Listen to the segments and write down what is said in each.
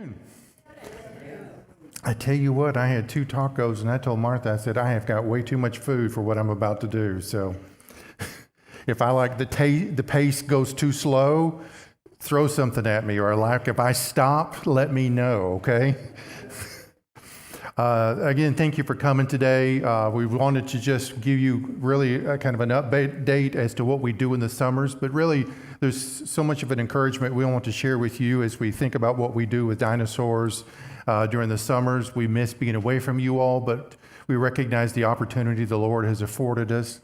afternoon. I tell you what, I had 2 tacos, and I told Martha, I said, I have got way too much food for what I'm about to do. So if I like the pace goes too slow, throw something at me. Or like if I stop, let me know, okay? Again, thank you for coming today. We wanted to just give you really kind of an update as to what we do in the summers, but really there's so much of an encouragement we want to share with you as we think about what we do with dinosaurs during the summers. We miss being away from you all, but we recognize the opportunity the Lord has afforded us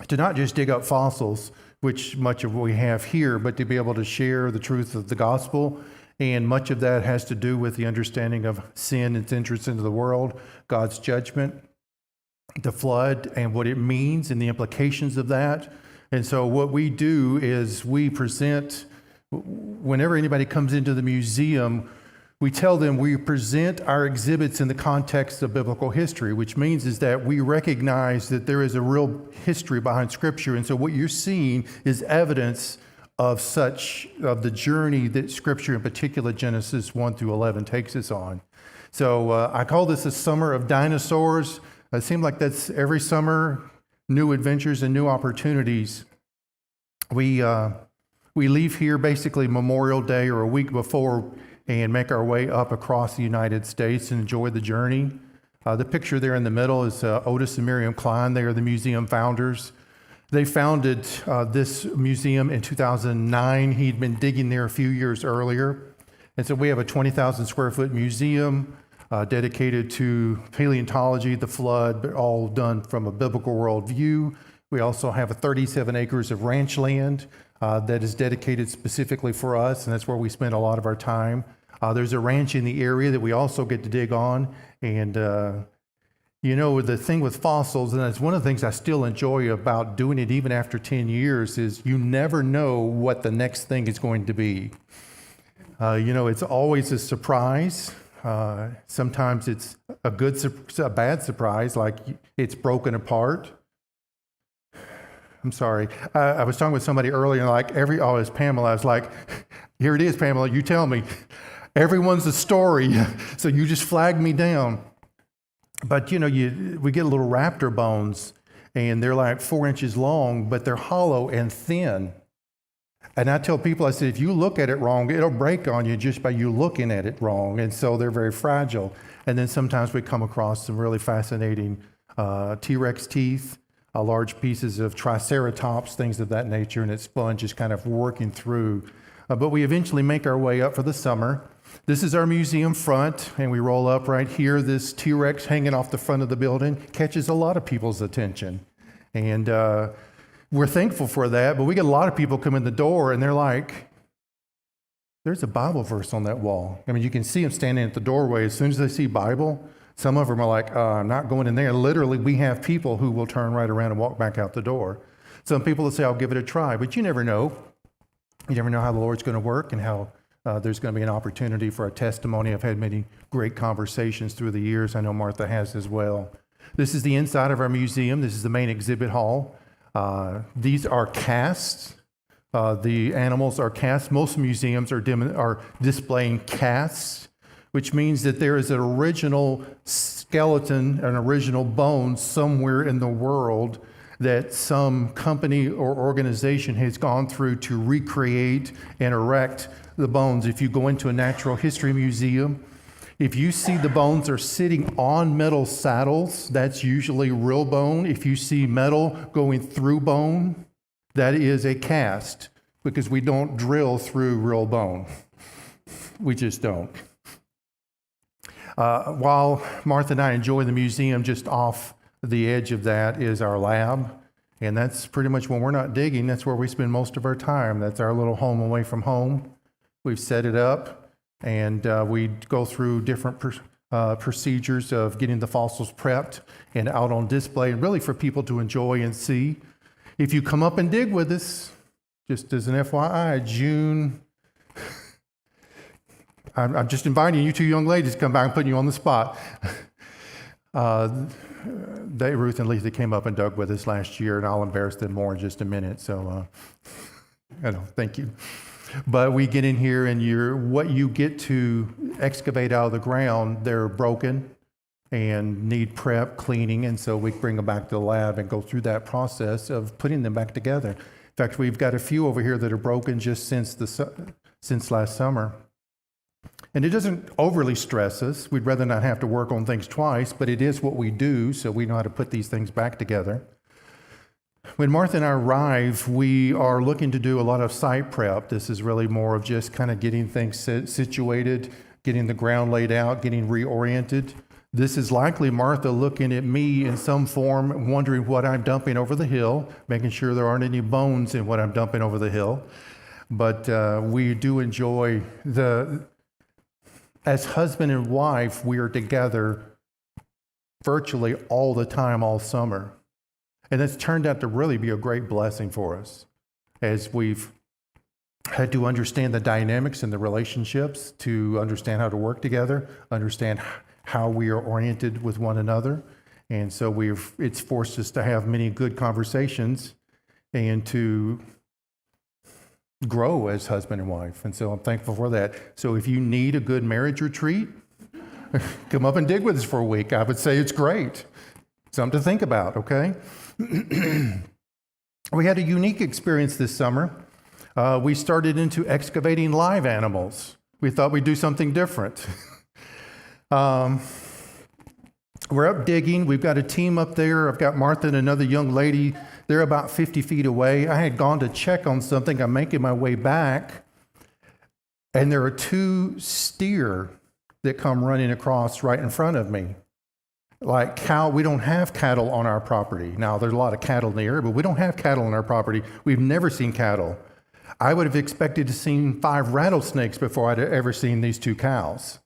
to not just dig up fossils, which much of what we have here, but to be able to share the truth of the gospel. And much of that has to do with the understanding of sin, its entrance into the world, God's judgment, the flood, and what it means and the implications of that. And so what we do is we present, whenever anybody comes into the museum, we tell them we present our exhibits in the context of biblical history, which means is that we recognize that there is a real history behind Scripture. And so what you're seeing is evidence of the journey that Scripture, in particular Genesis 1 through 11, takes us on. So I call this a summer of dinosaurs. It seems like that's every summer, new adventures and new opportunities. We leave here basically Memorial Day or a week before and make our way up across the United States and enjoy the journey. The picture there in the middle is Otis and Miriam Klein. They are the museum founders. They founded this museum in 2009. He'd been digging there a few years earlier. And so we have a 20,000 square foot museum dedicated to paleontology, the flood, but all done from a biblical worldview. We also have 37 acres of ranch land that is dedicated specifically for us, and that's where we spend a lot of our time. There's a ranch in the area that we also get to dig on. And you know, the thing with fossils, and it's one of the things I still enjoy about doing it even after 10 years, is you never know what the next thing is going to be. You know, it's always a surprise. Sometimes it's a bad surprise, like it's broken apart. I'm sorry. I was talking with somebody earlier, and like it's Pamela. I was like, here it is, Pamela, you tell me. Everyone's a story, so you just flag me down. But, you know, we get little raptor bones, and they're like 4 inches long, but they're hollow and thin. And I tell people, I said, if you look at it wrong, it'll break on you just by you looking at it wrong. And so they're very fragile. And then sometimes we come across some really fascinating T-Rex teeth, large pieces of Triceratops, things of that nature, and it's fun just kind of working through. But we eventually make our way up for the summer. This is our museum front, and we roll up right here. This T-Rex hanging off the front of the building catches a lot of people's attention. And we're thankful for that, but we get a lot of people come in the door, and they're like, there's a Bible verse on that wall. I mean, you can see them standing at the doorway. As soon as they see Bible, some of them are like, I'm not going in there. Literally, we have people who will turn right around and walk back out the door. Some people will say, I'll give it a try, but you never know. You never know how the Lord's going to work and how there's going to be an opportunity for a testimony. I've had many great conversations through the years. I know Martha has as well. This is the inside of our museum. This is the main exhibit hall. These are casts. The animals are cast. Most museums are displaying casts, which means that there is an original skeleton, an original bone somewhere in the world that some company or organization has gone through to recreate and erect the bones. If you go into a natural history museum, if you see the bones are sitting on metal saddles, that's usually real bone. If you see metal going through bone, that is a cast, because we don't drill through real bone. We just don't. While Martha and I enjoy the museum, just off the edge of that is our lab. And that's pretty much when we're not digging, that's where we spend most of our time. That's our little home away from home. We've set it up, and we go through different procedures of getting the fossils prepped and out on display, and really for people to enjoy and see. If you come up and dig with us, just as an FYI, June, I'm just inviting you 2 young ladies to come back and putting you on the spot. Ruth and Letha came up and dug with us last year, and I'll embarrass them more in just a minute. So, thank you. But we get in here and what you get to excavate out of the ground, they're broken and need prep, cleaning, and so we bring them back to the lab and go through that process of putting them back together. In fact, we've got a few over here that are broken just since last summer. And it doesn't overly stress us. We'd rather not have to work on things twice, but it is what we do, so we know how to put these things back together. When Martha and I arrive, we are looking to do a lot of site prep. This is really more of just kind of getting things situated, getting the ground laid out, getting reoriented. This is likely Martha looking at me in some form, wondering what I'm dumping over the hill, making sure there aren't any bones in what I'm dumping over the hill. But we do enjoy as husband and wife, we are together virtually all the time, all summer. And it's turned out to really be a great blessing for us as we've had to understand the dynamics and the relationships, to understand how to work together, understand how we are oriented with one another. And so it's forced us to have many good conversations and to grow as husband and wife. And so I'm thankful for that. So if you need a good marriage retreat, come up and dig with us for a week. I would say it's great. Something to think about, okay? We had a unique experience this summer. We started into excavating live animals. We thought we'd do something different. We're up digging. We've got a team up there. I've got Martha and another young lady. They're about 50 feet away. I had gone to check on something. I'm making my way back, and there are two steer that come running across right in front of me. Like cow, we don't have cattle on our property. Now, there's a lot of cattle near, but we don't have cattle on our property. We've never seen cattle. I would have expected to see 5 rattlesnakes before I'd ever seen these 2 cows.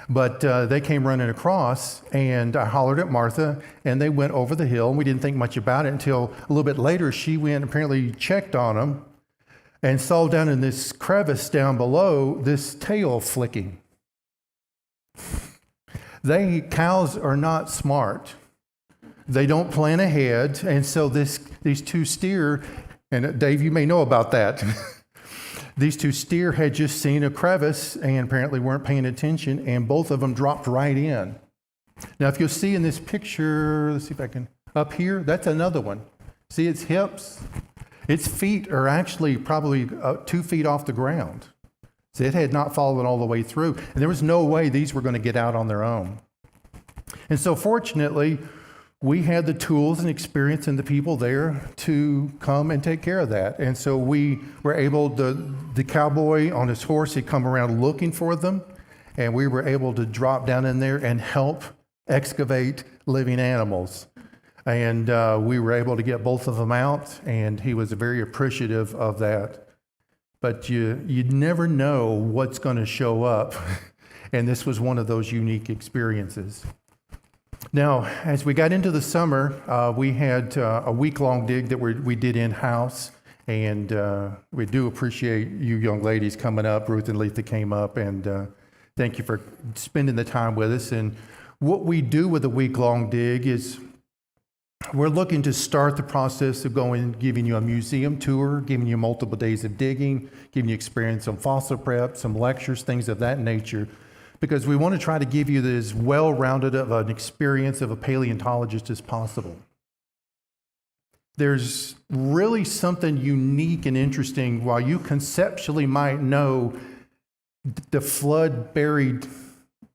But they came running across, and I hollered at Martha, and they went over the hill. We didn't think much about it until a little bit later. She went and apparently checked on them and saw down in this crevice down below this tail flicking. Cows are not smart. They don't plan ahead, and so these 2 steer, and Dave, you may know about that. These 2 steer had just seen a crevice and apparently weren't paying attention, and both of them dropped right in. Now, if you'll see in this picture, let's see if I can, up here, that's another one. See its hips? Its feet are actually probably 2 feet off the ground. So it had not fallen all the way through, and there was no way these were going to get out on their own. And so fortunately, we had the tools and experience and the people there to come and take care of that. And so we were able the cowboy on his horse had come around looking for them, and we were able to drop down in there and help excavate living animals. And we were able to get both of them out, and he was very appreciative of that. But you'd never know what's going to show up, and this was one of those unique experiences. Now, as we got into the summer, we had a week-long dig that we did in-house, and we do appreciate you young ladies coming up. Ruth and Letha came up, and thank you for spending the time with us. And what we do with a week-long dig is we're looking to start the process of giving you a museum tour, giving you multiple days of digging, giving you experience on fossil prep, some lectures, things of that nature, because we want to try to give you as well-rounded of an experience of a paleontologist as possible. There's really something unique and interesting. While you conceptually might know the flood-buried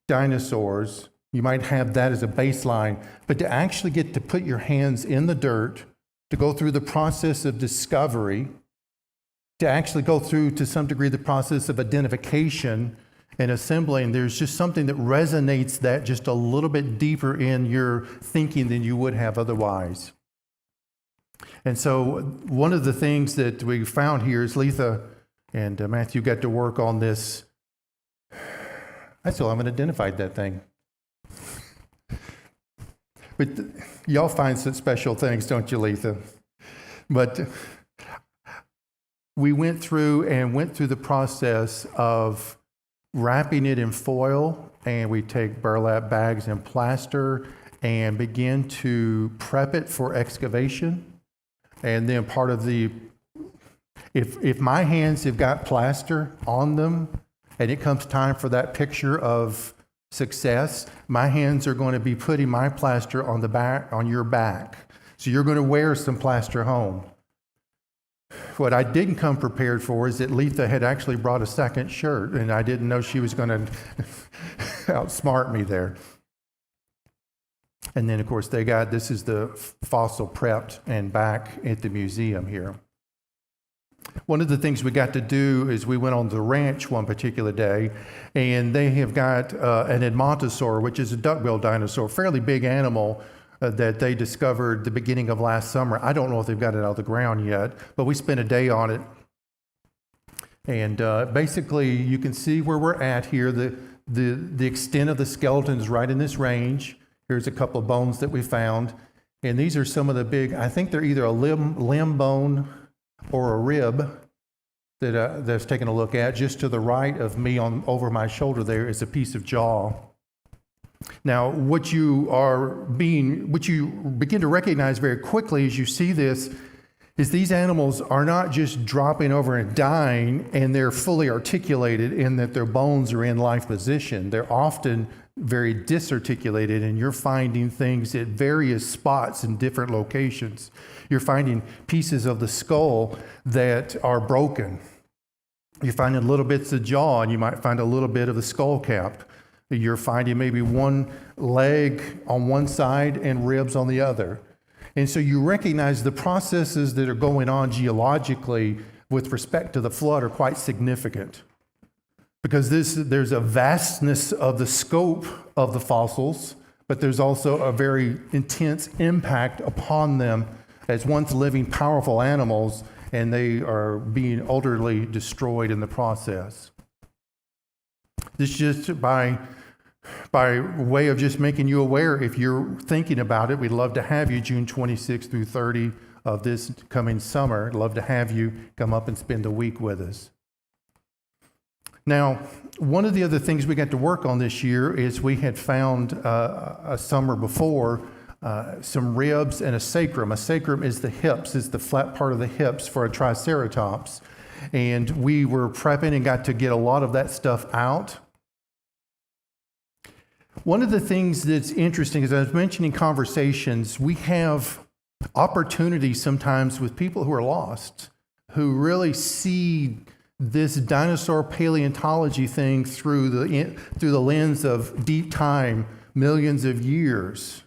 dinosaurs, you might have that as a baseline, but to actually get to put your hands in the dirt, to go through the process of discovery, to actually go through, to some degree, the process of identification and assembling, there's just something that resonates that just a little bit deeper in your thinking than you would have otherwise. And so one of the things that we found here is Letha and Matthew got to work on this. I still haven't identified that thing. But y'all find such special things, don't you, Letha? But we went through the process of wrapping it in foil, and we take burlap bags and plaster and begin to prep it for excavation. And then part of the If my hands have got plaster on them and it comes time for that picture of success, my hands are going to be putting my plaster on the back, on your back. So you're going to wear some plaster home. What I didn't come prepared for is that Letha had actually brought a second shirt, and I didn't know she was going to outsmart me there. And then, of course, this is the fossil prepped and back at the museum here. One of the things we got to do is we went on the ranch one particular day, and they have got an Edmontosaur, which is a duck-billed dinosaur, fairly big animal that they discovered the beginning of last summer. I don't know if they've got it out of the ground yet, but we spent a day on it. And basically, you can see where we're at here. The extent of the skeleton is right in this range. Here's a couple of bones that we found. And these are some of the big, I think they're either a limb bone or a rib that's taken a look at. Just to the right of me over my shoulder there is a piece of jaw. Now, what you begin to recognize very quickly as you see this is these animals are not just dropping over and dying and they're fully articulated in that their bones are in life position. They're often very disarticulated, and you're finding things at various spots in different locations. You're finding pieces of the skull that are broken. You're finding little bits of jaw, and you might find a little bit of the skull cap. You're finding maybe one leg on one side and ribs on the other. And so you recognize the processes that are going on geologically with respect to the flood are quite significant. Because there's a vastness of the scope of the fossils, but there's also a very intense impact upon them as once living powerful animals, and they are being utterly destroyed in the process. This just by way of just making you aware, if you're thinking about it, we'd love to have you June 26th through 30 of this coming summer. I'd love to have you come up and spend a week with us. Now, one of the other things we got to work on this year is we had found a summer before some ribs and a sacrum. A sacrum is the hips, is the flat part of the hips for a triceratops. And we were prepping and got to get a lot of that stuff out. One of the things that's interesting is, as I was mentioning conversations, we have opportunities sometimes with people who are lost, who really see this dinosaur paleontology thing through the lens of deep time, millions of years.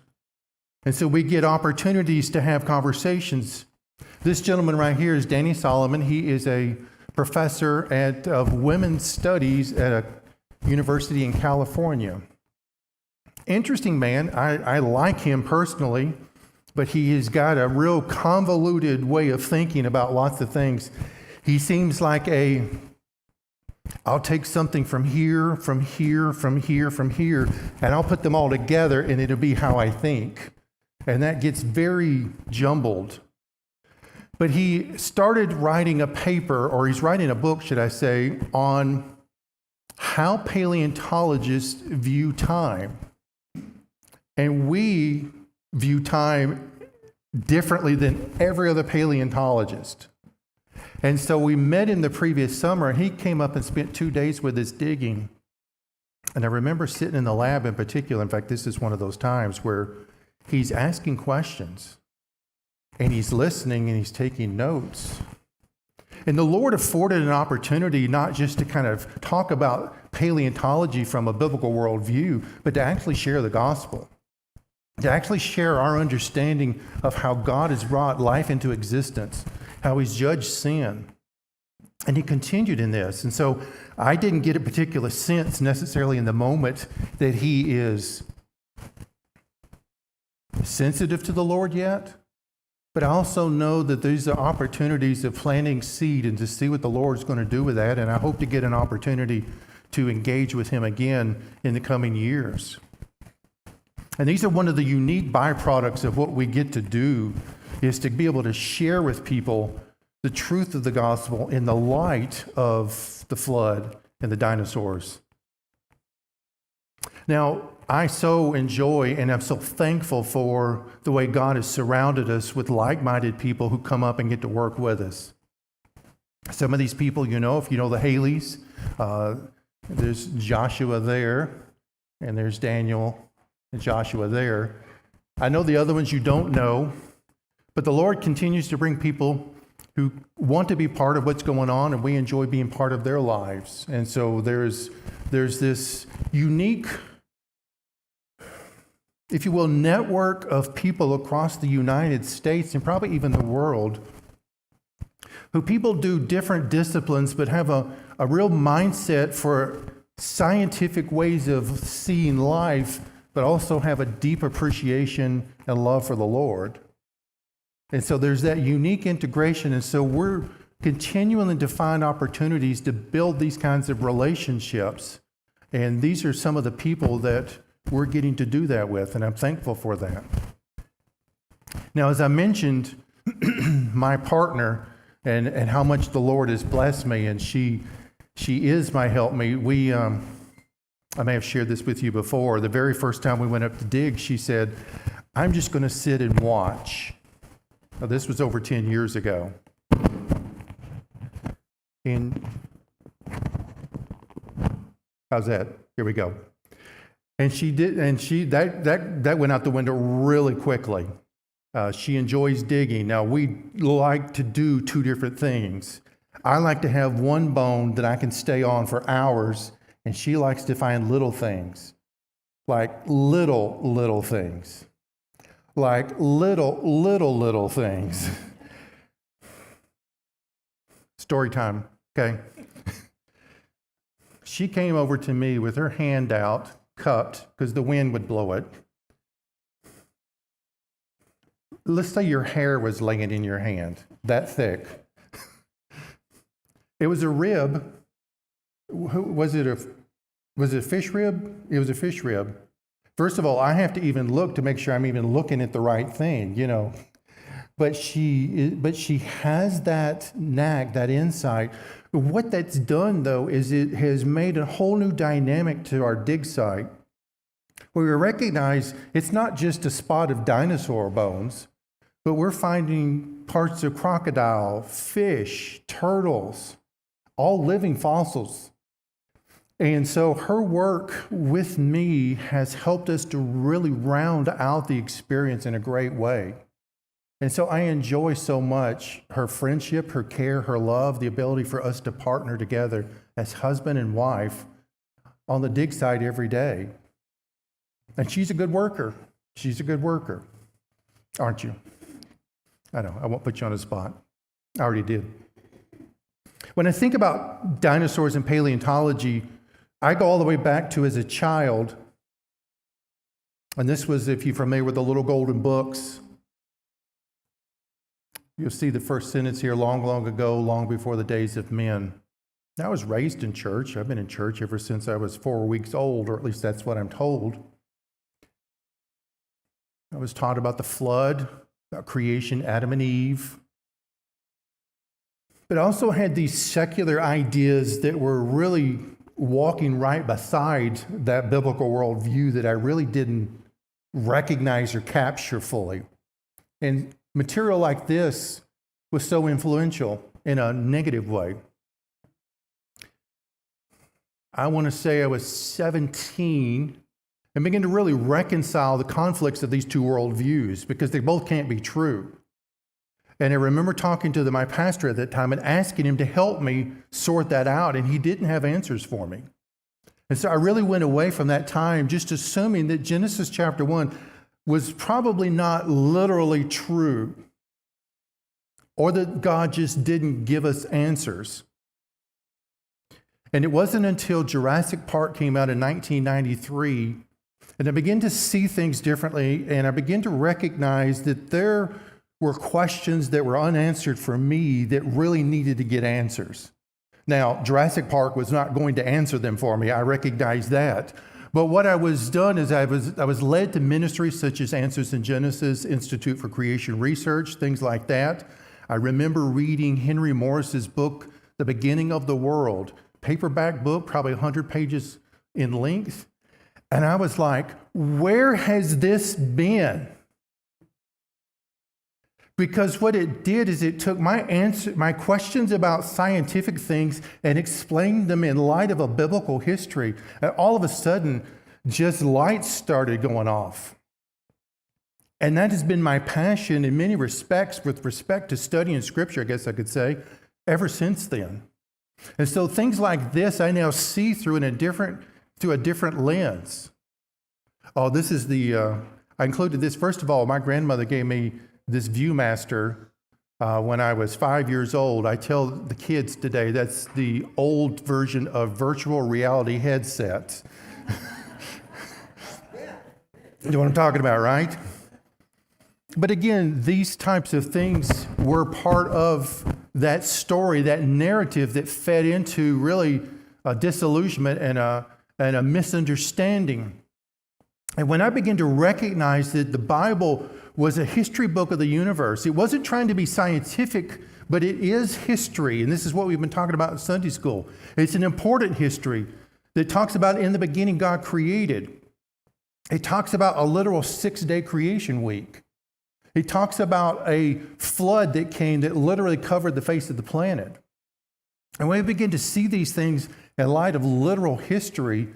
And so we get opportunities to have conversations. This gentleman right here is Danny Solomon. He is a professor of women's studies at a university in California. Interesting man. I like him personally, but he has got a real convoluted way of thinking about lots of things. He seems like I'll take something from here, from here, from here, from here, and I'll put them all together, and it'll be how I think. And that gets very jumbled. But he started writing a paper, or he's writing a book, should I say, on how paleontologists view time. And we view time differently than every other paleontologist. And so we met him the previous summer, and he came up and spent 2 days with us digging. And I remember sitting in the lab in particular. In fact, this is one of those times where he's asking questions, and he's listening, and he's taking notes. And the Lord afforded an opportunity not just to kind of talk about paleontology from a biblical worldview, but to actually share the gospel, to actually share our understanding of how God has brought life into existence, how he's judged sin. And he continued in this. And so I didn't get a particular sense necessarily in the moment that he is sensitive to the Lord yet. But I also know that these are opportunities of planting seed and to see what the Lord's going to do with that. And I hope to get an opportunity to engage with him again in the coming years. And these are one of the unique byproducts of what we get to do, is to be able to share with people the truth of the gospel in the light of the flood and the dinosaurs. Now, I so enjoy and I'm so thankful for the way God has surrounded us with like-minded people who come up and get to work with us. Some of these people, if you know the Haleys, there's Joshua there, and there's Daniel and Joshua there. I know the other ones you don't know, but the Lord continues to bring people who want to be part of what's going on, and we enjoy being part of their lives. And so there's this unique, if you will, network of people across the United States and probably even the world, who people do different disciplines but have a real mindset for scientific ways of seeing life, but also have a deep appreciation and love for the Lord. And so there's that unique integration. And so we're continuing to find opportunities to build these kinds of relationships. And these are some of the people that we're getting to do that with, and I'm thankful for that. Now, as I mentioned, my partner and how much the Lord has blessed me, and she is my helpmate. I may have shared this with you before. The very first time we went up to dig, she said, "I'm just going to sit and watch." Now, this was over 10 years ago. And how's that? Here we go. And she did, and that went out the window really quickly. She enjoys digging. Now, we like to do two different things. I like to have one bone that I can stay on for hours, and she likes to find little things, like little things, like little things. Story time, okay? She came over to me with her hand out, cupped, because the wind would blow it. Let's say your hair was laying in your hand, that thick. It was a rib. Was it a fish rib? It was a fish rib. First of all, I have to even look to make sure I'm even looking at the right thing, But she has that knack, that insight. What that's done, though, is it has made a whole new dynamic to our dig site, where we recognize it's not just a spot of dinosaur bones, but we're finding parts of crocodile, fish, turtles, all living fossils. And so her work with me has helped us to really round out the experience in a great way. And so I enjoy so much her friendship, her care, her love, the ability for us to partner together as husband and wife on the dig site every day. And she's a good worker. She's a good worker, aren't you? I know, I won't put you on the spot. I already did. When I think about dinosaurs and paleontology, I go all the way back to as a child. And this was, if you're familiar with the little golden books, you'll see the first sentence here, long ago, long before the days of men. I was raised in church. I've been in church ever since I was 4 weeks old, or at least that's what I'm told. I was taught about the flood, about creation, Adam and Eve. But I also had these secular ideas that were really walking right beside that biblical worldview that I really didn't recognize or capture fully. And material like this was so influential in a negative way. I want to say I was 17 and began to really reconcile the conflicts of these two worldviews, because they both can't be true. And I remember talking to my pastor at that time and asking him to help me sort that out, and he didn't have answers for me. And so I really went away from that time just assuming that Genesis chapter 1 was probably not literally true, or that God just didn't give us answers. And it wasn't until Jurassic Park came out in 1993, and I began to see things differently, and I began to recognize that there were questions that were unanswered for me that really needed to get answers. Now, Jurassic Park was not going to answer them for me. I recognize that. But what I was done is I was led to ministries such as Answers in Genesis, Institute for Creation Research, things like that. I remember reading Henry Morris's book, The Beginning of the World, paperback book, probably 100 pages in length. And I was like, where has this been? Because what it did is it took my questions about scientific things and explained them in light of a biblical history. And all of a sudden, just lights started going off. And that has been my passion in many respects with respect to studying Scripture, I guess I could say, ever since then. And so things like this I now see through a different lens. Oh, this is I included this. First of all, my grandmother gave me this Viewmaster when I was 5 years old. I tell the kids today that's the old version of virtual reality headsets. You know what I'm talking about, right? But again, these types of things were part of that story, that narrative that fed into really a disillusionment and a misunderstanding. And when I began to recognize that the Bible was a history book of the universe, it wasn't trying to be scientific, but it is history. And this is what we've been talking about in Sunday school. It's an important history that talks about in the beginning God created. It talks about a literal 6-day creation week. It talks about a flood that came that literally covered the face of the planet. And when we begin to see these things in light of literal history,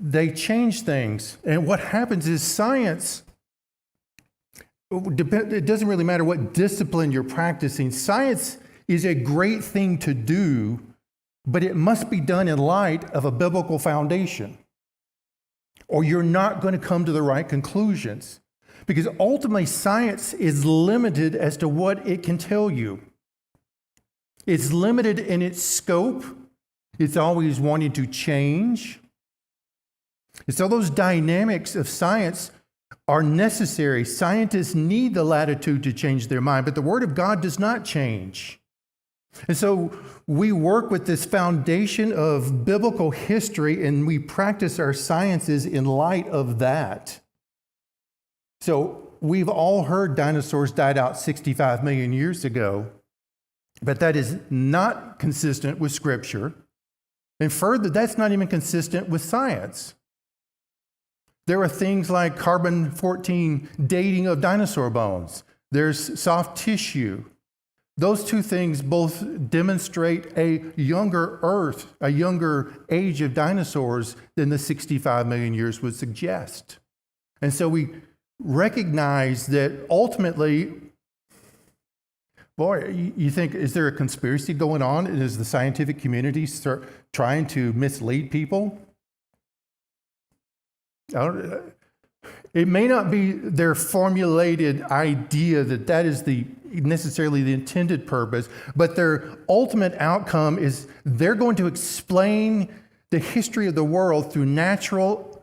they change things. And what happens is science, it doesn't really matter what discipline you're practicing. Science is a great thing to do, but it must be done in light of a biblical foundation, or you're not going to come to the right conclusions. Because ultimately, science is limited as to what it can tell you. It's limited in its scope. It's always wanting to change. And so those dynamics of science are necessary. Scientists need the latitude to change their mind, but the Word of God does not change. And so we work with this foundation of biblical history, and we practice our sciences in light of that. So we've all heard dinosaurs died out 65 million years ago, but that is not consistent with Scripture. And further, that's not even consistent with science. There are things like carbon-14 dating of dinosaur bones. There's soft tissue. Those two things both demonstrate a younger Earth, a younger age of dinosaurs than the 65 million years would suggest. And so we recognize that ultimately, boy, you think, is there a conspiracy going on? Is the scientific community trying to mislead people? It may not be their formulated idea that is necessarily the intended purpose, but their ultimate outcome is they're going to explain the history of the world through natural,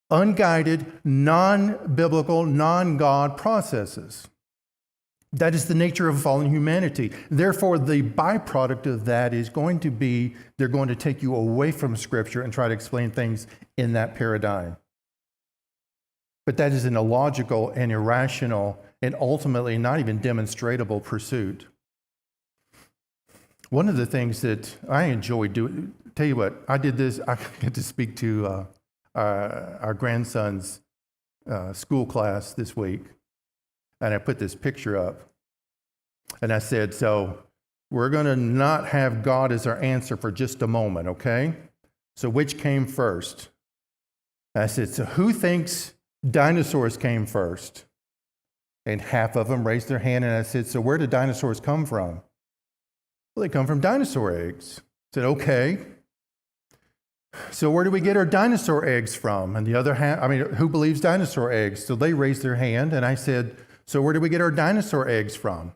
unguided, non-biblical, non-God processes. That is the nature of fallen humanity. Therefore, the byproduct of that is going to be they're going to take you away from Scripture and try to explain things in that paradigm. But that is an illogical and irrational and ultimately not even demonstratable pursuit. One of the things that I enjoy doing, tell you what, I did this, I got to speak to our grandson's school class this week, and I put this picture up. And I said, so we're going to not have God as our answer for just a moment, okay? So which came first? I said, so who thinks dinosaurs came first? And half of them raised their hand, and I said, so where did dinosaurs come from? Well, they come from dinosaur eggs. I said, okay. So where do we get our dinosaur eggs from? And the other half, who believes dinosaur eggs? So they raised their hand, and I said, so where do we get our dinosaur eggs from?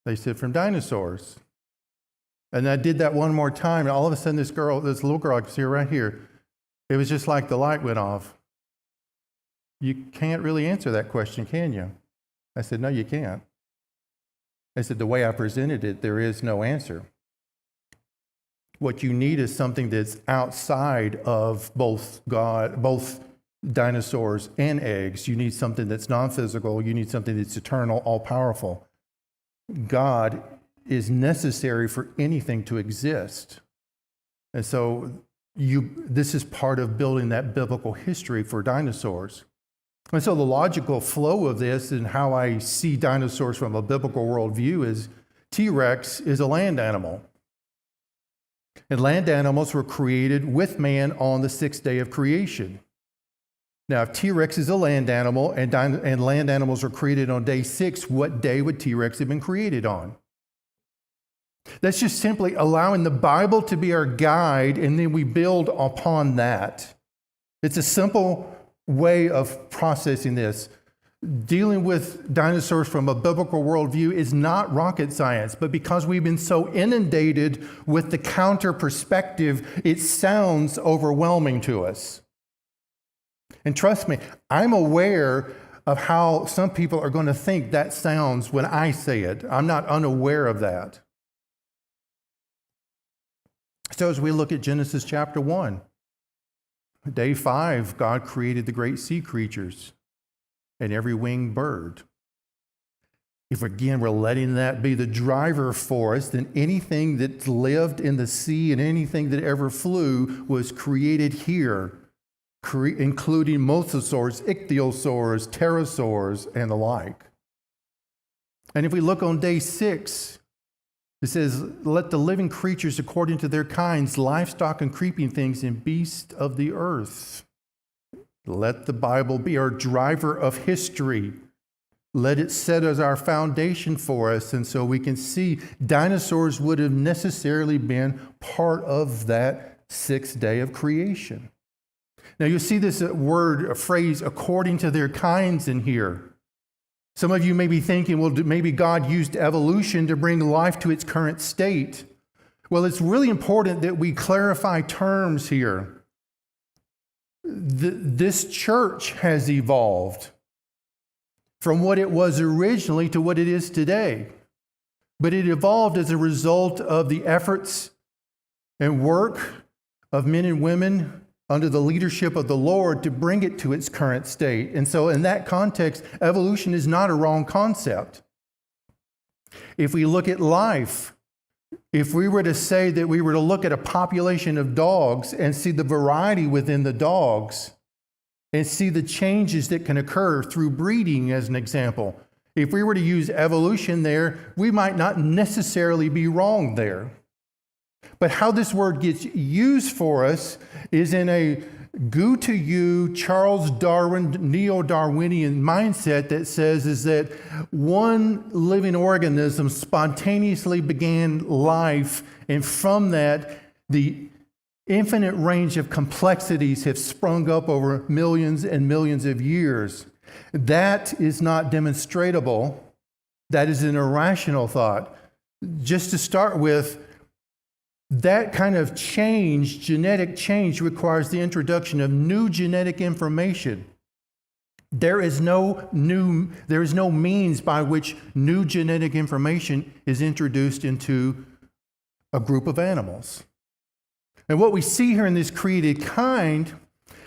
They said, from dinosaurs. And I did that one more time, and all of a sudden this little girl I can see her right here, it was just like the light went off. You can't really answer that question, can you? I said, no, you can't. I said, the way I presented it, there is no answer. What you need is something that's outside of both dinosaurs and eggs. You need something that's non-physical. You need something that's eternal, all-powerful. God is necessary for anything to exist. And so this is part of building that biblical history for dinosaurs. And so the logical flow of this and how I see dinosaurs from a biblical worldview is T-Rex is a land animal. And land animals were created with man on the sixth day of creation. Now, if T-Rex is a land animal and land animals were created on day 6, what day would T-Rex have been created on? That's just simply allowing the Bible to be our guide, and then we build upon that. It's a simple way of processing this. Dealing with dinosaurs from a biblical worldview is not rocket science, but because we've been so inundated with the counter perspective, it sounds overwhelming to us. And trust me, I'm aware of how some people are going to think that sounds when I say it. I'm not unaware of that. So as we look at Genesis chapter 1, day 5, God created the great sea creatures and every winged bird. If again we're letting that be the driver for us, then anything that lived in the sea and anything that ever flew was created here, including mosasaurs, ichthyosaurs, pterosaurs, and the like. And if we look on day 6, it says, let the living creatures according to their kinds, livestock and creeping things, and beasts of the earth. Let the Bible be our driver of history. Let it set as our foundation for us. And so we can see dinosaurs would have necessarily been part of that sixth day of creation. Now you see this word, a phrase, according to their kinds in here. Some of you may be thinking, well, maybe God used evolution to bring life to its current state. Well, it's really important that we clarify terms here. This church has evolved from what it was originally to what it is today. But it evolved as a result of the efforts and work of men and women under the leadership of the Lord to bring it to its current state. And so in that context, evolution is not a wrong concept. If we look at life, if we were to say that we were to look at a population of dogs and see the variety within the dogs and see the changes that can occur through breeding as an example, if we were to use evolution there, we might not necessarily be wrong there. But how this word gets used for us is in a goo to you, Charles Darwin, neo-Darwinian mindset that says is that one living organism spontaneously began life, and from that, the infinite range of complexities have sprung up over millions and millions of years. That is not demonstratable. That is an irrational thought. Just to start with, that kind of change, genetic change, requires the introduction of new genetic information. There is no means by which new genetic information is introduced into a group of animals. And what we see here in this created kind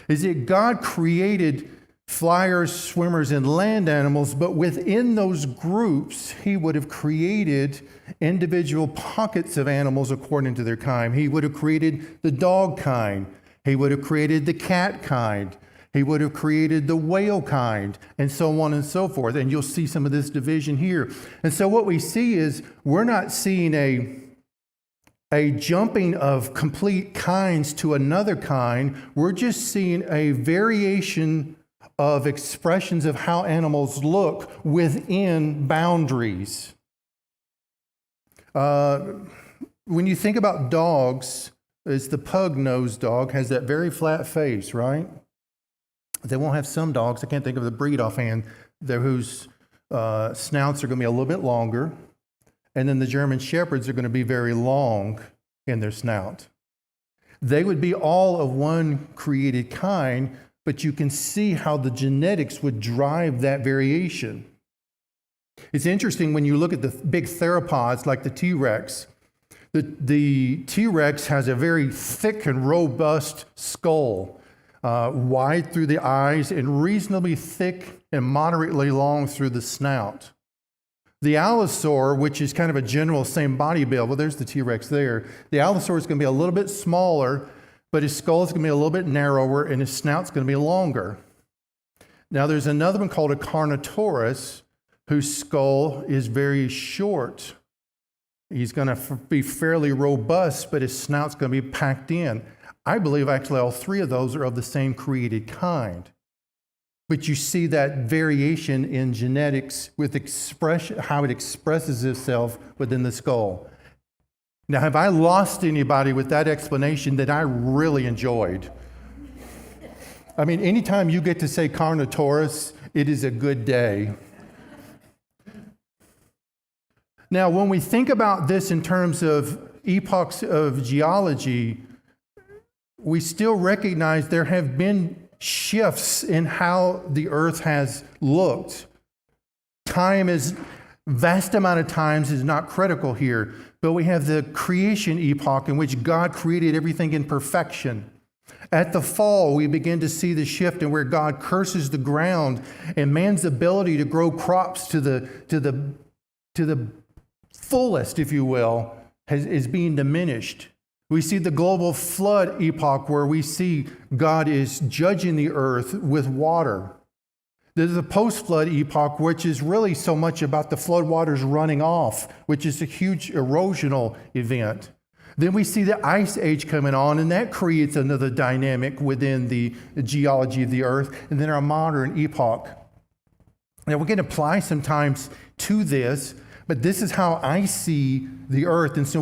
is that God created flyers, swimmers, and land animals, but within those groups, he would have created individual pockets of animals according to their kind. He would have created the dog kind. He would have created the cat kind. He would have created the whale kind, and so on and so forth. And you'll see some of this division here. And so what we see is we're not seeing a jumping of complete kinds to another kind. We're just seeing a variation of expressions of how animals look within boundaries. When you think about dogs, it's the pug-nosed dog has that very flat face, right? They won't have some dogs, I can't think of the breed offhand, whose snouts are going to be a little bit longer. And then the German Shepherds are going to be very long in their snout. They would be all of one created kind, but you can see how the genetics would drive that variation. It's interesting when you look at the big theropods like the T-Rex. The T-Rex has a very thick and robust skull, wide through the eyes and reasonably thick and moderately long through the snout. The Allosaur, which is kind of a general same body build, well, there's the T-Rex there. The Allosaur is going to be a little bit smaller, but his skull is going to be a little bit narrower and his snout's going to be longer. Now, there's another one called a Carnotaurus, whose skull is very short. He's going to be fairly robust, but his snout's going to be packed in. I believe actually all three of those are of the same created kind. But you see that variation in genetics with how it expresses itself within the skull. Now, have I lost anybody with that explanation that I really enjoyed? I mean, anytime you get to say Carnotaurus, it is a good day. Now, when we think about this in terms of epochs of geology, we still recognize there have been shifts in how the earth has looked. Vast amount of times is not critical here, but we have the creation epoch in which God created everything in perfection. At the fall, we begin to see the shift in where God curses the ground and man's ability to grow crops to the fullest, if you will, is being diminished. We see the global flood epoch where we see God is judging the earth with water. There's a post-flood epoch, which is really so much about the flood waters running off, which is a huge erosional event. Then we see the ice age coming on, and that creates another dynamic within the geology of the earth. And then our modern epoch. Now, we're going to apply sometimes to this, but this is how I see the earth. And so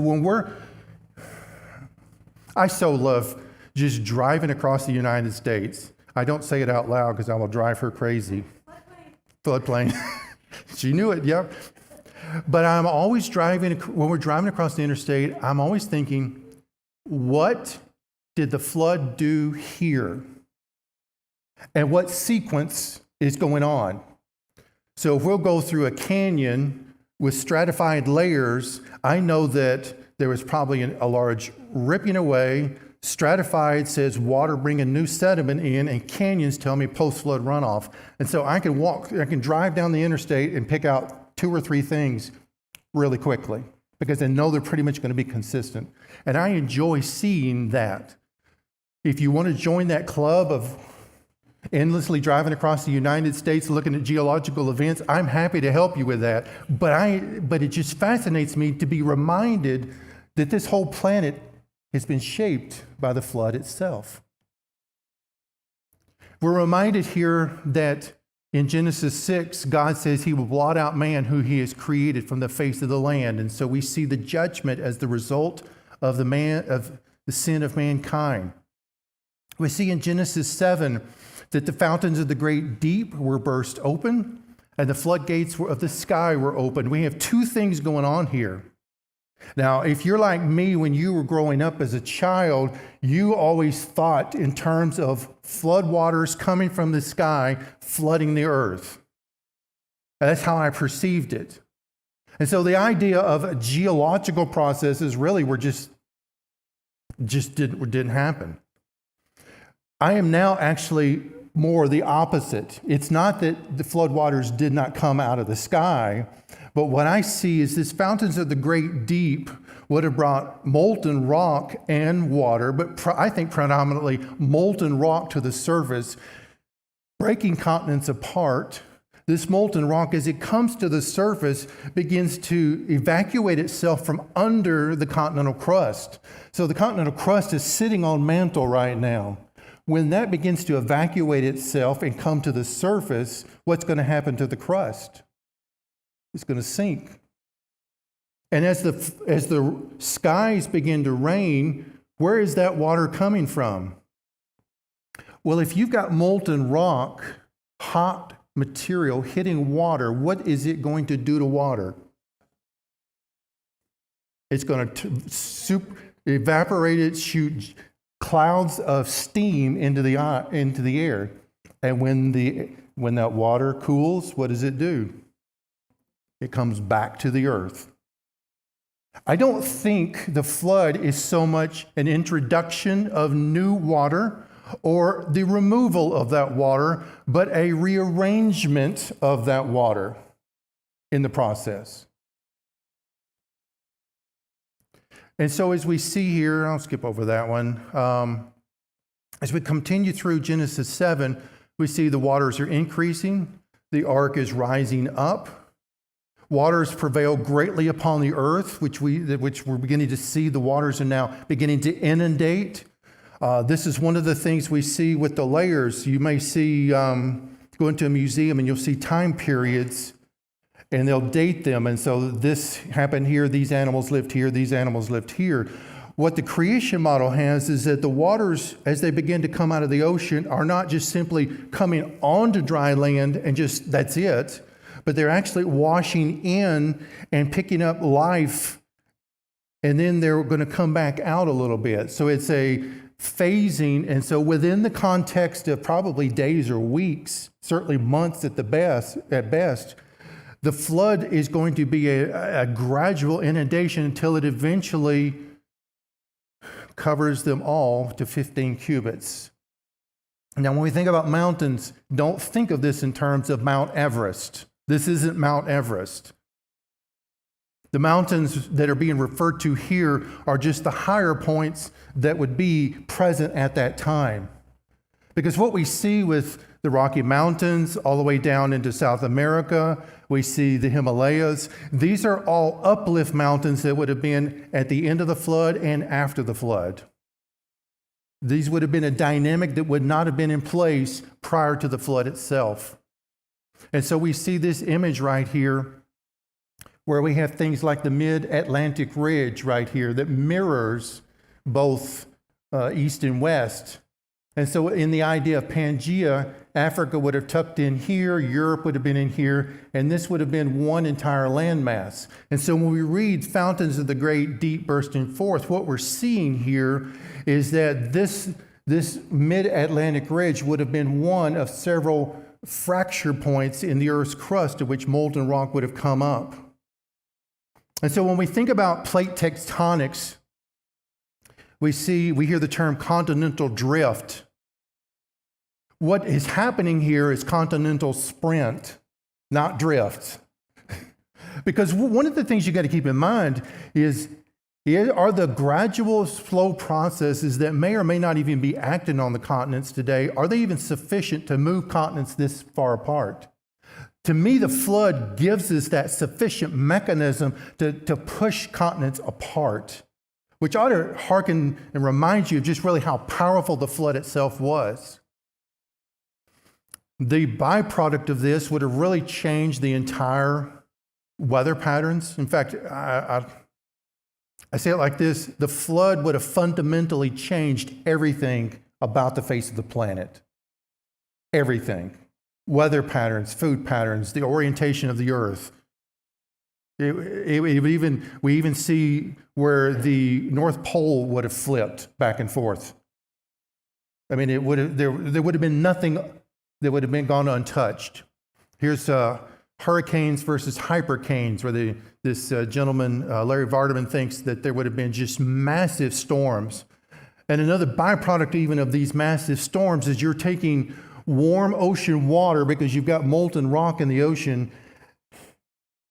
I so love just driving across the United States. I don't say it out loud because I will drive her crazy. Floodplain. She knew it, yep. But I'm always when we're driving across the interstate, I'm always thinking, what did the flood do here? And what sequence is going on? So if we'll go through a canyon with stratified layers, I know that there was probably a large ripping away. Stratified says water bringing new sediment in, and canyons tell me post-flood runoff. And so I can drive down the interstate and pick out 2 or 3 things really quickly because I know they're pretty much going to be consistent. And I enjoy seeing that. If you want to join that club of endlessly driving across the United States looking at geological events, I'm happy to help you with that. But it just fascinates me to be reminded that this whole planet has been shaped by the flood itself. We're reminded here that in Genesis 6, God says he will blot out man who he has created from the face of the land. And so we see the judgment as the result of the sin of mankind. We see in Genesis 7 that the fountains of the great deep were burst open and the floodgates of the sky were opened. We have 2 things going on here. Now, if you're like me, when you were growing up as a child, you always thought in terms of floodwaters coming from the sky, flooding the earth. That's how I perceived it. And so the idea of geological processes really were just didn't happen. I am now actually more the opposite. It's not that the floodwaters did not come out of the sky, but what I see is this fountains of the great deep would have brought molten rock and water, but I think predominantly molten rock to the surface, breaking continents apart. This molten rock, as it comes to the surface, begins to evacuate itself from under the continental crust. So the continental crust is sitting on mantle right now. When that begins to evacuate itself and come to the surface, what's going to happen to the crust? It's going to sink. And as the skies begin to rain, where is that water coming from? Well, if you've got molten rock, hot material hitting water, what is it going to do to water? It's going to evaporate it, shoot clouds of steam into the air. And when that water cools, what does it do? It comes back to the earth. I don't think the flood is so much an introduction of new water or the removal of that water, but a rearrangement of that water in the process. And so as we see here, I'll skip over that one. As we continue through Genesis 7, we see the waters are increasing. The ark is rising up. Waters prevail greatly upon the earth, which we're beginning to see. The waters are now beginning to inundate. This is one of the things we see with the layers. You may see, go into a museum and you'll see time periods and they'll date them. And so this happened here, these animals lived here, these animals lived here. What the creation model has is that the waters, as they begin to come out of the ocean, are not just simply coming onto dry land and just that's it, but they're actually washing in and picking up life, and then they're going to come back out a little bit. So it's a phasing, and so within the context of probably days or weeks, certainly months at best, the flood is going to be a gradual inundation until it eventually covers them all to 15 cubits. Now, when we think about mountains, don't think of this in terms of Mount Everest. This isn't Mount Everest. The mountains that are being referred to here are just the higher points that would be present at that time. Because what we see with the Rocky Mountains all the way down into South America, we see the Himalayas. These are all uplift mountains that would have been at the end of the flood and after the flood. These would have been a dynamic that would not have been in place prior to the flood itself. And so we see this image right here where we have things like the Mid-Atlantic Ridge right here that mirrors both east and west. And so in the idea of Pangea, Africa would have tucked in here, Europe would have been in here, and this would have been one entire landmass. And so when we read fountains of the great deep bursting forth, what we're seeing here is that this Mid-Atlantic Ridge would have been one of several fracture points in the Earth's crust at which molten rock would have come up. And so when we think about plate tectonics, we hear the term continental drift. What is happening here is continental sprint, not drift. Because one of the things you got to keep in mind are the gradual, slow processes that may or may not even be acting on the continents today, are they even sufficient to move continents this far apart? To me, the flood gives us that sufficient mechanism to push continents apart, which ought to hearken and remind you of just really how powerful the flood itself was. The byproduct of this would have really changed the entire weather patterns. In fact, I say it like this: the flood would have fundamentally changed everything about the face of the planet. Everything. Weather patterns, food patterns, the orientation of the earth. We even see where the North Pole would have flipped back and forth. I mean, there would have been nothing that would have been gone untouched. Here's hurricanes versus hypercanes, where this gentleman, Larry Vardaman, thinks that there would have been just massive storms. And another byproduct even of these massive storms is you're taking warm ocean water, because you've got molten rock in the ocean.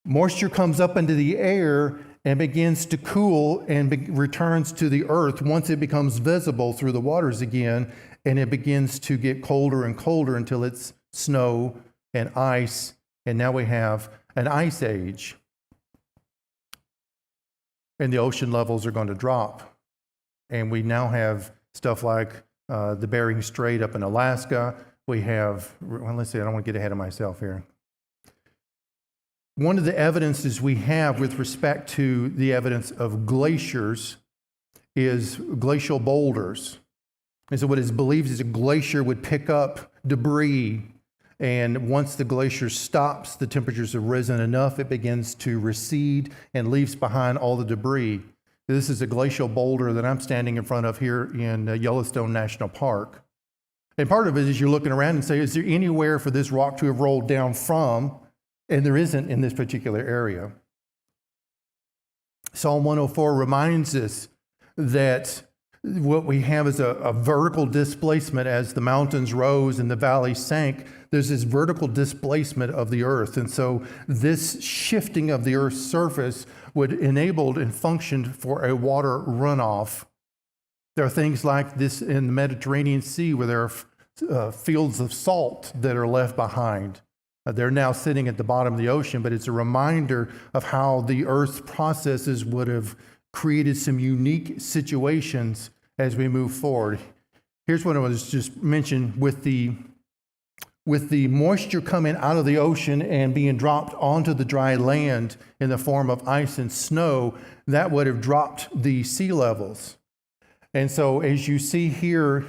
Moisture comes up into the air and begins to cool and returns to the earth once it becomes visible through the waters again, and it begins to get colder and colder until it's snow and ice, and now we have an ice age. And the ocean levels are going to drop. And we now have stuff like the Bering Strait up in Alaska. We have, let's see, I don't want to get ahead of myself here. One of the evidences we have with respect to the evidence of glaciers is glacial boulders. And so what is believed is a glacier would pick up debris, and once the glacier stops, the temperatures have risen enough, it begins to recede and leaves behind all the debris. This is a glacial boulder that I'm standing in front of here in Yellowstone National Park. And part of it is you're looking around and say, is there anywhere for this rock to have rolled down from? And there isn't in this particular area. Psalm 104 reminds us that what we have is a vertical displacement. As the mountains rose and the valleys sank, there's this vertical displacement of the earth. And so this shifting of the earth's surface would enable and function for a water runoff. There are things like this in the Mediterranean Sea where there are fields of salt that are left behind. They're now sitting at the bottom of the ocean, but it's a reminder of how the Earth's processes would have created some unique situations as we move forward. Here's what I was just mentioned with the moisture coming out of the ocean and being dropped onto the dry land in the form of ice and snow, that would have dropped the sea levels. And so as you see here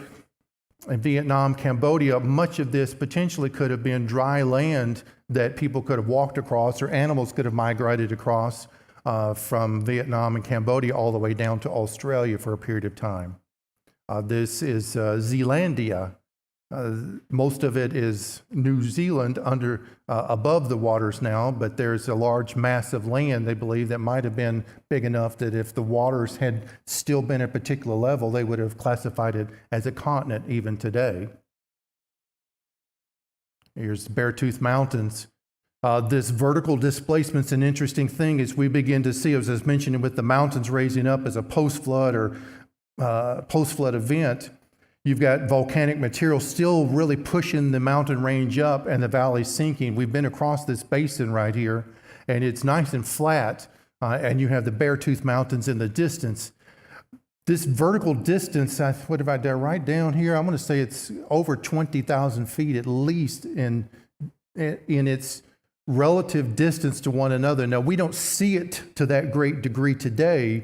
in Vietnam, Cambodia, much of this potentially could have been dry land that people could have walked across or animals could have migrated across from Vietnam and Cambodia all the way down to Australia for a period of time. This is Zealandia. Most of it is New Zealand above the waters now, but there's a large mass of land, they believe, that might have been big enough that if the waters had still been at a particular level, they would have classified it as a continent even today. Here's the Beartooth Mountains. This vertical displacement's an interesting thing as we begin to see, as I was mentioning, with the mountains raising up as a post-flood or post-flood event. You've got volcanic material still really pushing the mountain range up and the valley sinking. We've been across this basin right here, and it's nice and flat, and you have the Beartooth Mountains in the distance. This vertical distance, what have I done right down here? I'm going to say it's over 20,000 feet at least in its relative distance to one another. Now, we don't see it to that great degree today,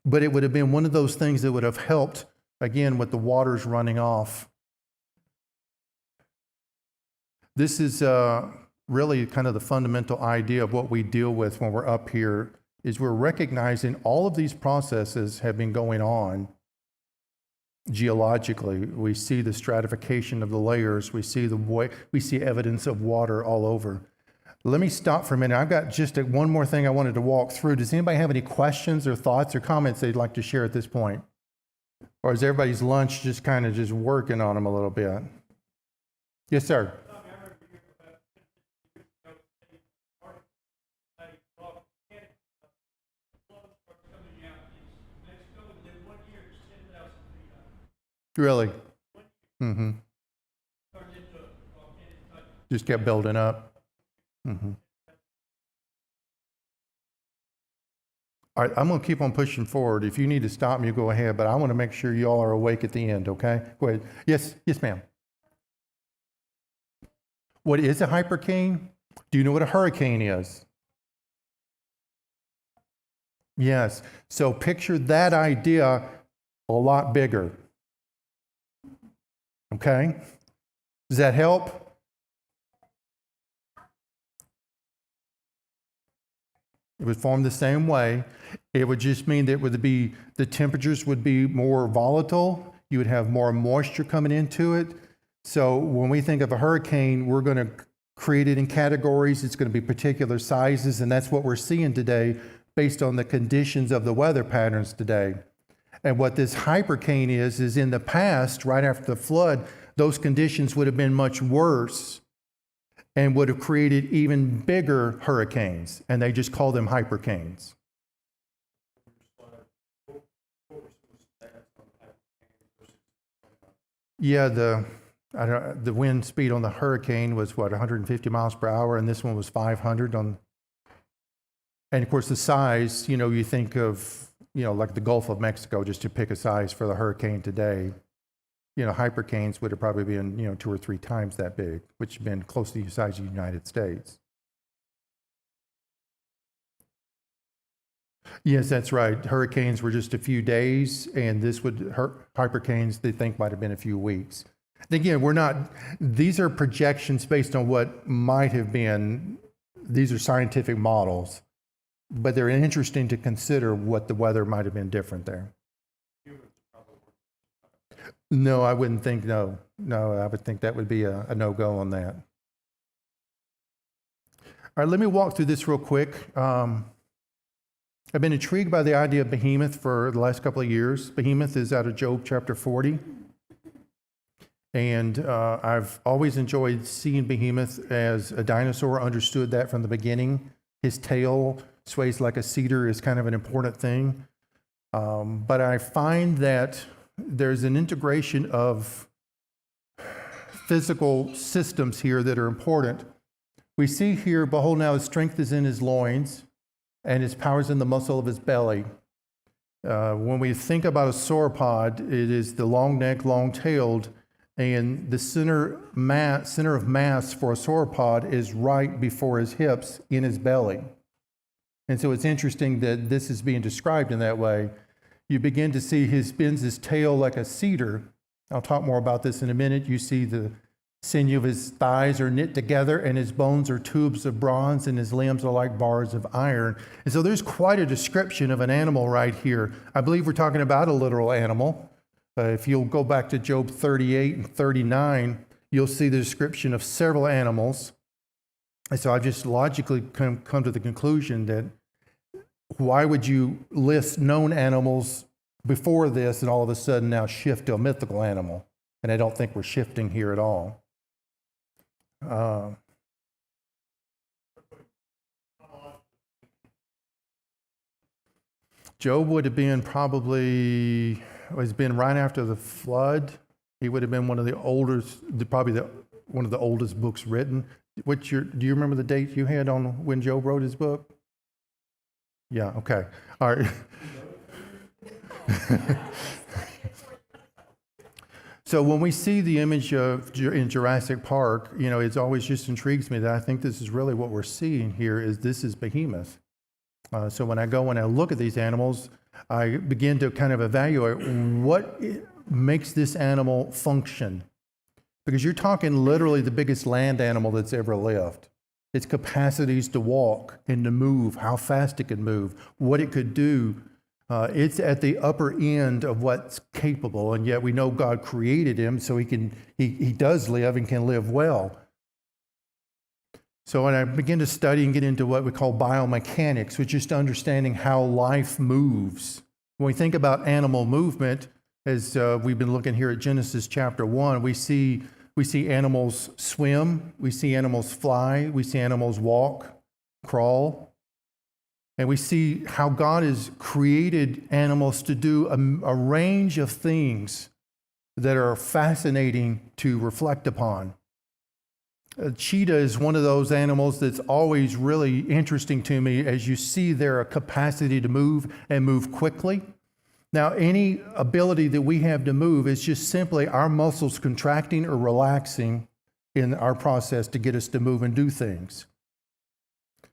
but it would have been one of those things that would have helped, again, with the waters running off. This is really kind of the fundamental idea of what we deal with when we're up here, is we're recognizing all of these processes have been going on geologically. We see the stratification of the layers. We see evidence of water all over. Let me stop for a minute. I've got just one more thing I wanted to walk through. Does anybody have any questions or thoughts or comments they'd like to share at this point? Or is everybody's lunch just kind of just working on them a little bit? Yes, sir. Really? Mm-hmm. Just kept building up. Mm-hmm. All right, I'm going to keep on pushing forward. If you need to stop me, go ahead, but I want to make sure you all are awake at the end, okay? Go ahead. Yes, ma'am. What is a hypercane? Do you know what a hurricane is? Yes. So picture that idea a lot bigger. Okay? Does that help? It would form the same way. It would just mean that the temperatures would be more volatile. You would have more moisture coming into it. So when we think of a hurricane, we're going to create it in categories. It's going to be particular sizes, and that's what we're seeing today based on the conditions of the weather patterns today. And what this hypercane is in the past, right after the flood, those conditions would have been much worse and would have created even bigger hurricanes, and they just call them hypercanes. Yeah, the wind speed on the hurricane was 150 miles per hour, and this one was 500 on. And of course, the size, you think of, like the Gulf of Mexico, just to pick a size for the hurricane today. Hypercanes would have probably been, 2 or 3 times that big, which have been close to the size of the United States. Yes, that's right. Hurricanes were just a few days, and hypercanes, they think, might have been a few weeks. Again, these are projections based on what might have been. These are scientific models, but they're interesting to consider what the weather might have been different there. No, I wouldn't think no. No, I would think that would be a no-go on that. All right, let me walk through this real quick. I've been intrigued by the idea of Behemoth for the last couple of years. Behemoth is out of Job chapter 40. And I've always enjoyed seeing Behemoth as a dinosaur, understood that from the beginning. His tail sways like a cedar is kind of an important thing. But I find that there's an integration of physical systems here that are important. We see here, behold, now his strength is in his loins, and his power is in the muscle of his belly. When we think about a sauropod, it is the long neck, long-tailed, and the center of mass for a sauropod is right before his hips in his belly. And so it's interesting that this is being described in that way. You begin to see he bends his tail like a cedar. I'll talk more about this in a minute. You see the sinew of his thighs are knit together, and his bones are tubes of bronze, and his limbs are like bars of iron. And so there's quite a description of an animal right here. I believe we're talking about a literal animal. If you'll go back to Job 38 and 39, you'll see the description of several animals. And so I've just logically come to the conclusion that why would you list known animals before this and all of a sudden now shift to a mythical animal? And I don't think we're shifting here at all. Job would have been probably, has been right after the flood. He would have been one of the oldest, one of the oldest books written. Do you remember the date you had on when Job wrote his book? Yeah, okay. All right. So when we see the image in Jurassic Park, it always just intrigues me that I think this is really what we're seeing here is this is Behemoth. So when I go and I look at these animals, I begin to kind of evaluate what makes this animal function. Because you're talking literally the biggest land animal that's ever lived. Its capacities to walk and to move, how fast it could move, what it could do. It's at the upper end of what's capable, and yet we know God created him so he does live and can live well. So when I begin to study and get into what we call biomechanics, which is just understanding how life moves. When we think about animal movement, as we've been looking here at Genesis chapter 1, we see animals swim, we see animals fly, we see animals walk, crawl. And we see how God has created animals to do a range of things that are fascinating to reflect upon. A cheetah is one of those animals that's always really interesting to me as you see their capacity to move and move quickly. Now, any ability that we have to move is just simply our muscles contracting or relaxing in our process to get us to move and do things.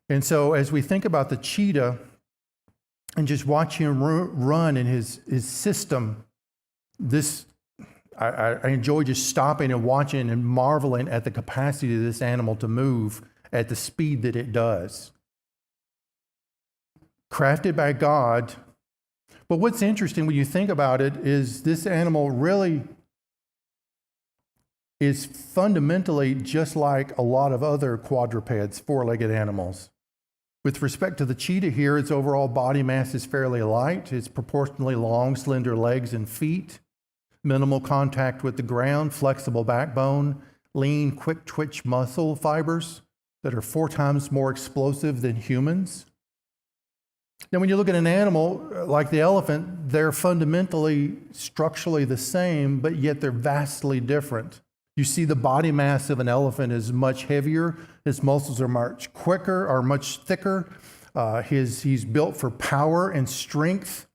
And so as we think about the cheetah and just watch him run in his system, I enjoy just stopping and watching and marveling at the capacity of this animal to move at the speed that it does. Crafted by God. But what's interesting when you think about it is this animal really is fundamentally just like a lot of other quadrupeds, four-legged animals. With respect to the cheetah here, its overall body mass is fairly light. It's proportionally long, slender legs and feet, minimal contact with the ground, flexible backbone, lean, quick-twitch muscle fibers that are 4 times more explosive than humans. Now, when you look at an animal like the elephant, they're fundamentally, structurally the same, but yet they're vastly different. You see the body mass of an elephant is much heavier. His muscles are much quicker, are much thicker. He's built for power and strength.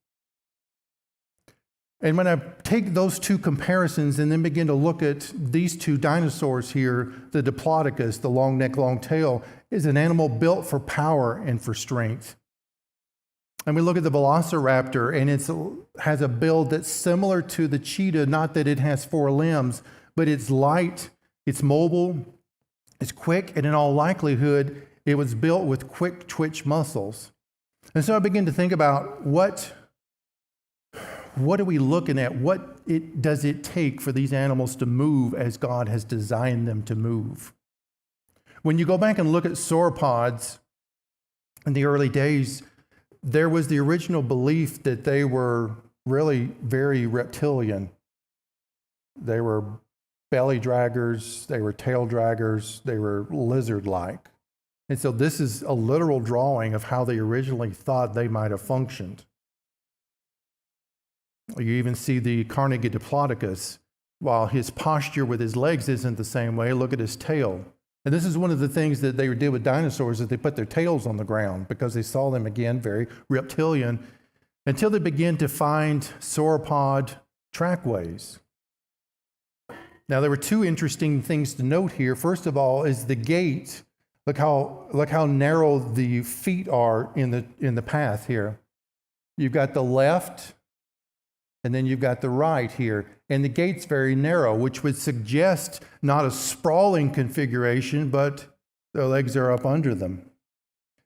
And when I take those two comparisons and then begin to look at these two dinosaurs here, the Diplodocus, the long neck, long tail, is an animal built for power and for strength. And we look at the Velociraptor, and it has a build that's similar to the cheetah, not that it has 4 limbs, but it's light, it's mobile, it's quick, and in all likelihood, it was built with quick twitch muscles. And so I begin to think about what are we looking at? What does it take for these animals to move as God has designed them to move? When you go back and look at sauropods in the early days, there was the original belief that they were really very reptilian. They were belly draggers, they were tail draggers, they were lizard-like. And so this is a literal drawing of how they originally thought they might have functioned. You even see the Carnegie Diplodocus. while his posture with his legs isn't the same way, look at his tail. And this is one of the things that they did with dinosaurs, is they put their tails on the ground because they saw them, again, very reptilian, until they begin to find sauropod trackways. Now, there were two interesting things to note here. First of all is the gait. Look how narrow the feet are in the path here. You've got the left, and then you've got the right here. And the gait's very narrow, which would suggest not a sprawling configuration, but the legs are up under them.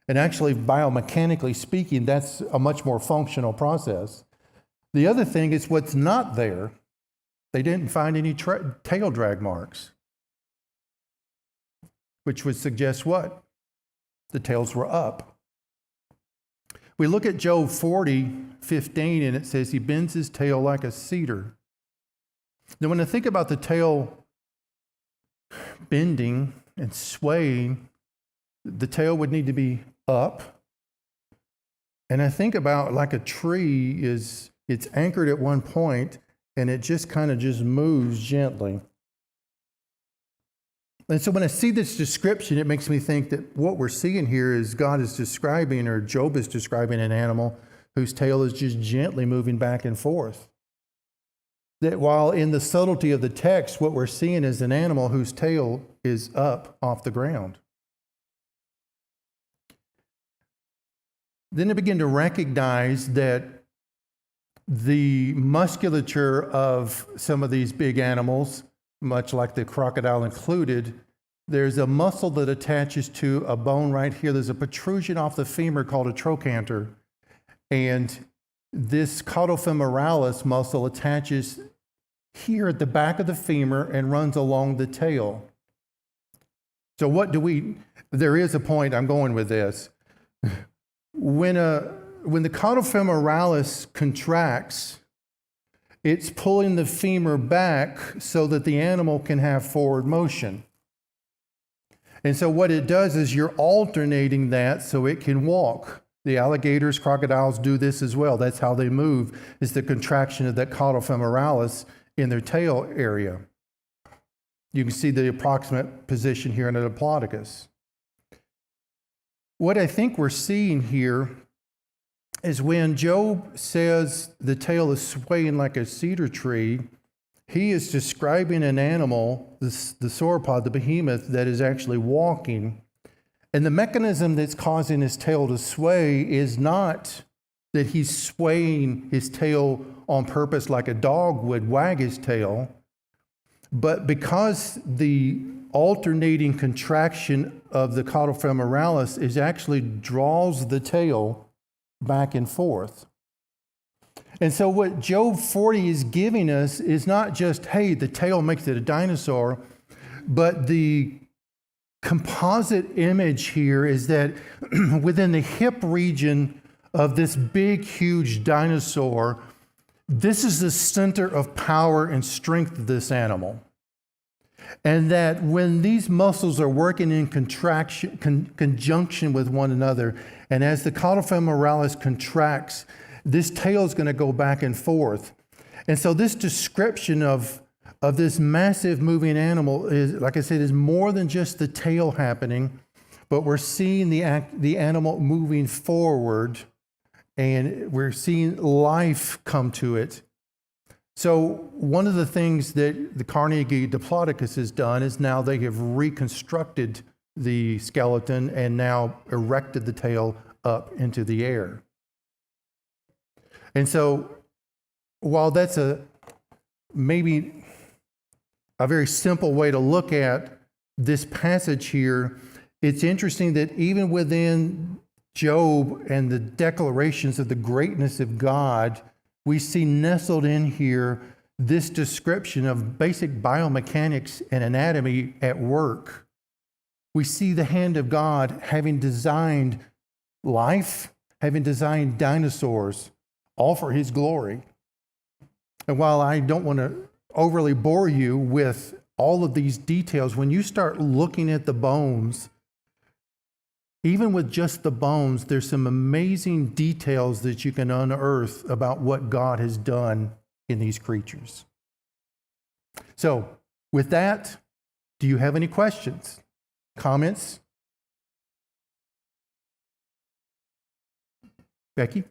And actually, biomechanically speaking, that's a much more functional process. The other thing is what's not there. They didn't find any tail drag marks, which would suggest what? The tails were up. We look at Job 40:15, and it says, he bends his tail like a cedar. Now, when I think about the tail bending and swaying, the tail would need to be up. And I think about like a tree it's anchored at one point, and it just kind of just moves gently. And so when I see this description, it makes me think that what we're seeing here is God is describing, or Job is describing, an animal whose tail is just gently moving back and forth. That while in the subtlety of the text, what we're seeing is an animal whose tail is up off the ground. Then I begin to recognize that the musculature of some of these big animals, much like the crocodile included, there's a muscle that attaches to a bone right here. There's a protrusion off the femur called a trochanter. And this caudofemoralis muscle attaches here at the back of the femur and runs along the tail. So there is a point I'm going with this. When the caudofemoralis contracts, it's pulling the femur back so that the animal can have forward motion. And so what it does is you're alternating that so it can walk. The alligators, crocodiles do this as well. That's how they move, is the contraction of that caudofemoralis in their tail area. You can see the approximate position here in the diplodocus. What I think we're seeing here is when Job says the tail is swaying like a cedar tree, he is describing an animal, the sauropod, the behemoth, that is actually walking. And the mechanism that's causing his tail to sway is not that he's swaying his tail on purpose like a dog would wag his tail, but because the alternating contraction of the caudofemoralis is actually draws the tail back and forth. And so what Job 40 is giving us is not just, hey, the tail makes it a dinosaur, but the composite image here is that within the hip region of this big, huge dinosaur, this is the center of power and strength of this animal. And that when these muscles are working in conjunction with one another, and as the caudofemoralis contracts, this tail is going to go back and forth. And so this description of this massive moving animal is, like I said, is more than just the tail happening, but we're seeing the animal moving forward, and we're seeing life come to it. So one of the things that the Carnegie Diplodocus has done is now they have reconstructed the skeleton and now erected the tail up into the air. And so while that's maybe a very simple way to look at this passage here, it's interesting that even within Job and the declarations of the greatness of God, we see nestled in here this description of basic biomechanics and anatomy at work. We see the hand of God having designed life, having designed dinosaurs, all for His glory. And while I don't want to overly bore you with all of these details, when you start looking at the bones, even with just the bones, there's some amazing details that you can unearth about what God has done in these creatures. So with that, do you have any questions, comments? Becky?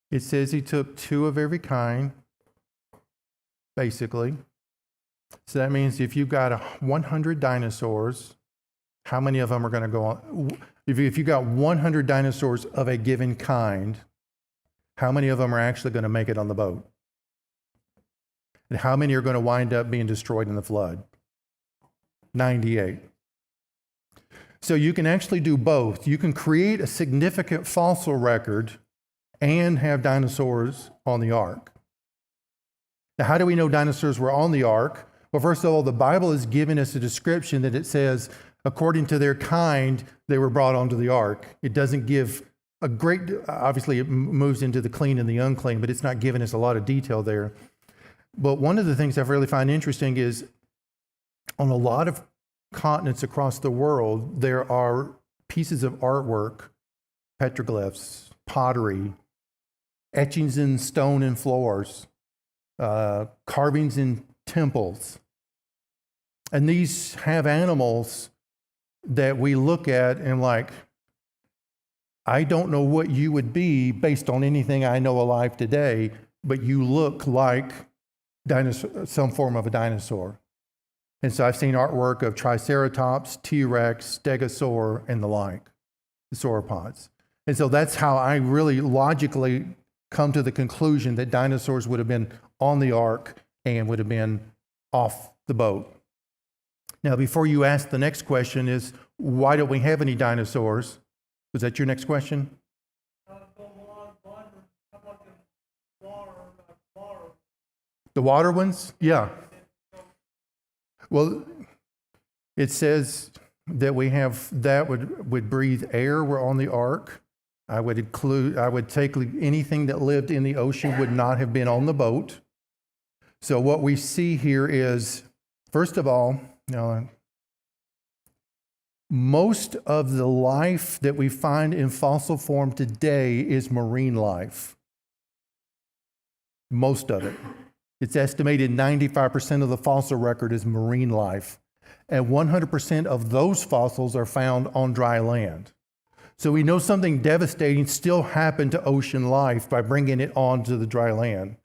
It says he took 2 of every kind, basically. So that means if you've got 100 dinosaurs, how many of them are going to go on? If you got 100 dinosaurs of a given kind, how many of them are actually going to make it on the boat? And how many are going to wind up being destroyed in the flood? 98. So you can actually do both. You can create a significant fossil record and have dinosaurs on the ark. Now, how do we know dinosaurs were on the ark? Well, first of all, the Bible has given us a description that it says, according to their kind, they were brought onto the ark. It doesn't give a great, obviously it moves into the clean and the unclean, but it's not giving us a lot of detail there. But one of the things I really find interesting is on a lot of continents across the world, there are pieces of artwork, petroglyphs, pottery, etchings in stone and floors, carvings in temples. And these have animals that we look at and like, I don't know what you would be based on anything I know alive today, but you look like some form of a dinosaur. And so I've seen artwork of Triceratops, T-Rex, Stegosaur, and the like, the sauropods. And so that's how I really logically come to the conclusion that dinosaurs would have been on the ark and would have been off the boat. Now, before you ask the next question is, why don't we have any dinosaurs? Was that your next question? The water ones? Yeah. Well, it says that we have that would breathe air. We're on the ark. I would take anything that lived in the ocean would not have been on the boat. So what we see here is, first of all, most of the life that we find in fossil form today is marine life. Most of it. It's estimated 95% of the fossil record is marine life, and 100% of those fossils are found on dry land. So we know something devastating still happened to ocean life by bringing it onto the dry land.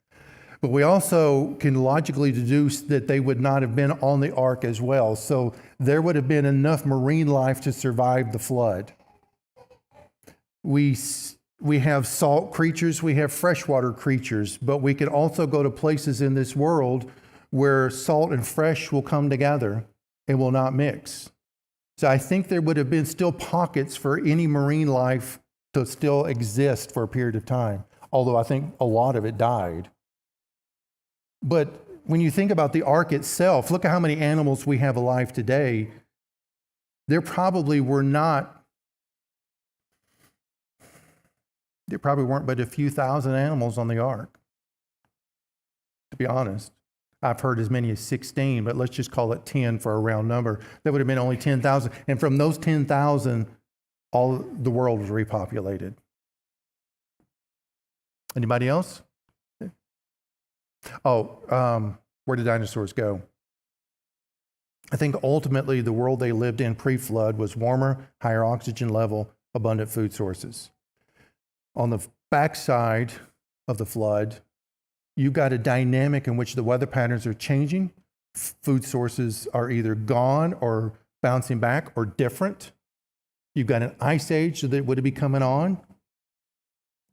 But we also can logically deduce that they would not have been on the ark as well. So there would have been enough marine life to survive the flood. We have salt creatures, we have freshwater creatures, but we can also go to places in this world where salt and fresh will come together and will not mix. So I think there would have been still pockets for any marine life to still exist for a period of time, although I think a lot of it died. But when you think about the ark itself, look at how many animals we have alive today. There probably weren't but a few thousand animals on the ark, to be honest. I've heard as many as 16, but let's just call it 10 for a round number. That would have been only 10,000. And from those 10,000, all the world was repopulated. Anybody else? Where did dinosaurs go? I think ultimately the world they lived in pre-flood was warmer, higher oxygen level, abundant food sources. On the backside of the flood, you've got a dynamic in which the weather patterns are changing. Food sources are either gone or bouncing back or different. You've got an ice age that would be coming on.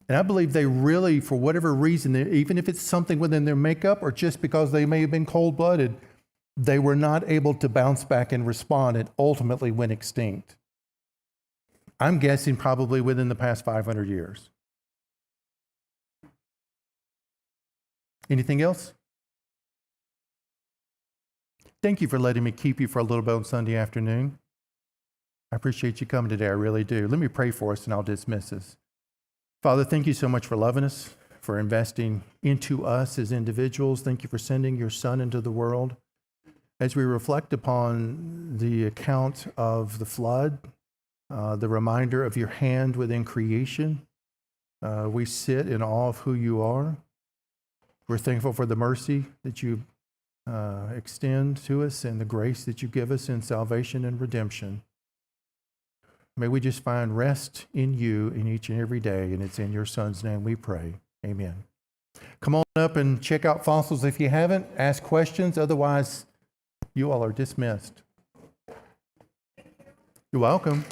And I believe they really, for whatever reason, even if it's something within their makeup or just because they may have been cold-blooded, they were not able to bounce back and respond and ultimately went extinct. I'm guessing probably within the past 500 years. Anything else? Thank you for letting me keep you for a little bit on Sunday afternoon. I appreciate you coming today. I really do. Let me pray for us and I'll dismiss us. Father, thank you so much for loving us, for investing into us as individuals. Thank you for sending your Son into the world. As we reflect upon the account of the flood, the reminder of your hand within creation, we sit in awe of who you are. We're thankful for the mercy that you extend to us and the grace that you give us in salvation and redemption. May we just find rest in you in each and every day, and it's in your Son's name we pray. Amen. Come on up and check out fossils if you haven't. Ask questions. Otherwise, you all are dismissed. You're welcome.